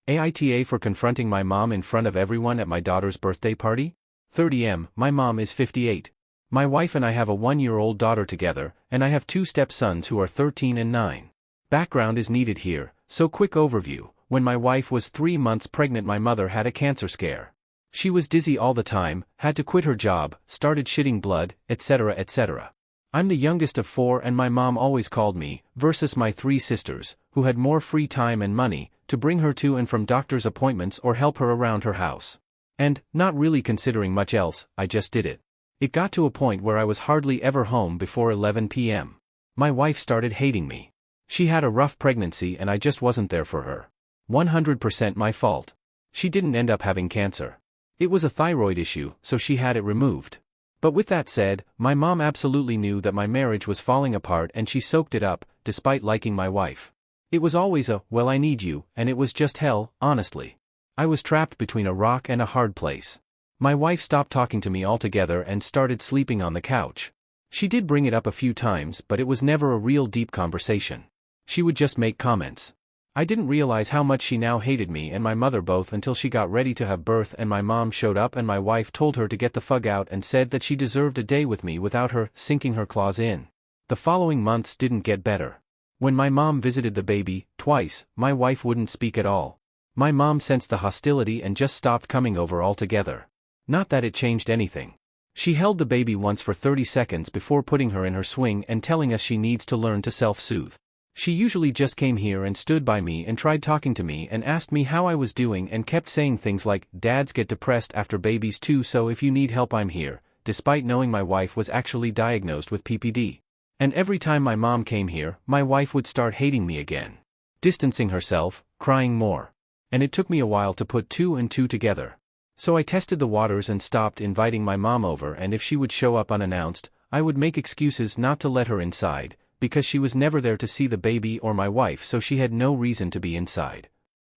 AITA for confronting my mom in front of everyone at my daughter's birthday party? 30M, my mom is 58. My wife and I have a 1-year-old daughter together, and I have 2 stepsons who are 13 and 9. Background is needed here, so quick overview. When my wife was 3 months pregnant, my mother had a cancer scare. She was dizzy all the time, had to quit her job, started shitting blood, etc. etc. I'm the youngest of 4 and my mom always called me, versus my 3 sisters, who had more free time and money, to bring her to and from doctor's appointments or help her around her house. And, not really considering much else, I just did it. It got to a point where I was hardly ever home before 11 p.m. My wife started hating me. She had a rough pregnancy and I just wasn't there for her. 100% my fault. She didn't end up having cancer. It was a thyroid issue, so she had it removed. But with that said, my mom absolutely knew that my marriage was falling apart and she soaked it up, despite liking my wife. It was always a, well, I need you, and it was just hell, honestly. I was trapped between a rock and a hard place. My wife stopped talking to me altogether and started sleeping on the couch. She did bring it up a few times, but it was never a real deep conversation. She would just make comments. I didn't realize how much she now hated me and my mother both until she got ready to have birth and my mom showed up and my wife told her to get the fuck out and said that she deserved a day with me without her sinking her claws in. The following months didn't get better. When my mom visited the baby, twice, my wife wouldn't speak at all. My mom sensed the hostility and just stopped coming over altogether. Not that it changed anything. She held the baby once for 30 seconds before putting her in her swing and telling us she needs to learn to self-soothe. She usually just came here and stood by me and tried talking to me and asked me how I was doing and kept saying things like, "Dads get depressed after babies too, so if you need help I'm here," despite knowing my wife was actually diagnosed with PPD. And every time my mom came here, my wife would start hating me again. Distancing herself, crying more. And it took me a while to put 2 and 2 together. So I tested the waters and stopped inviting my mom over, and if she would show up unannounced, I would make excuses not to let her inside, because she was never there to see the baby or my wife, so she had no reason to be inside.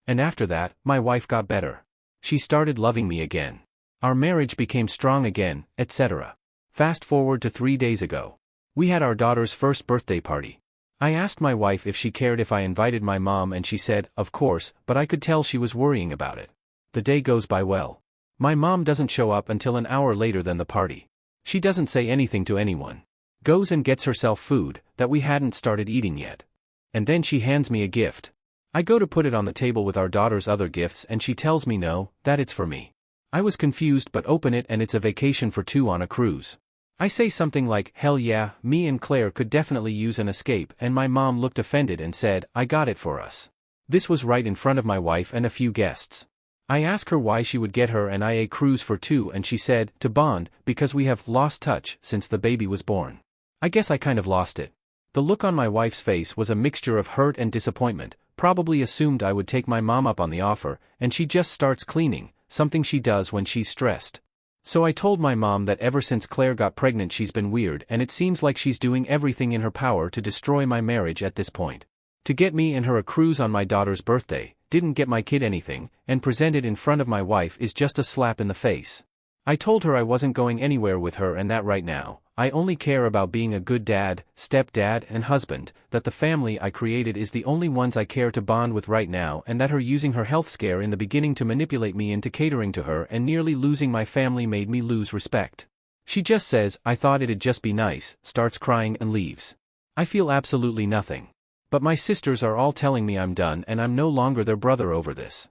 And after that, my wife got better. She started loving me again. Our marriage became strong again, etc. Fast forward to 3 days ago. We had our daughter's first birthday party. I asked my wife if she cared if I invited my mom and she said, of course, but I could tell she was worrying about it. The day goes by well. My mom doesn't show up until an hour later than the party. She doesn't say anything to anyone. Goes and gets herself food that we hadn't started eating yet. And then she hands me a gift. I go to put it on the table with our daughter's other gifts and she tells me no, that it's for me. I was confused but open it and it's a vacation for 2 on a cruise. I say something like, hell yeah, me and Claire could definitely use an escape, and my mom looked offended and said, I got it for us. This was right in front of my wife and a few guests. I asked her why she would get her and I a cruise for 2 and she said, to bond, because we have lost touch since the baby was born. I guess I kind of lost it. The look on my wife's face was a mixture of hurt and disappointment, probably assumed I would take my mom up on the offer, and she just starts cleaning, something she does when she's stressed. So I told my mom that ever since Claire got pregnant she's been weird and it seems like she's doing everything in her power to destroy my marriage at this point. To get me and her a cruise on my daughter's birthday, didn't get my kid anything, and present it in front of my wife is just a slap in the face. I told her I wasn't going anywhere with her and that right now, I only care about being a good dad, stepdad and husband, that the family I created is the only ones I care to bond with right now, and that her using her health scare in the beginning to manipulate me into catering to her and nearly losing my family made me lose respect. She just says, I thought it'd just be nice, starts crying and leaves. I feel absolutely nothing. But my sisters are all telling me I'm done and I'm no longer their brother over this.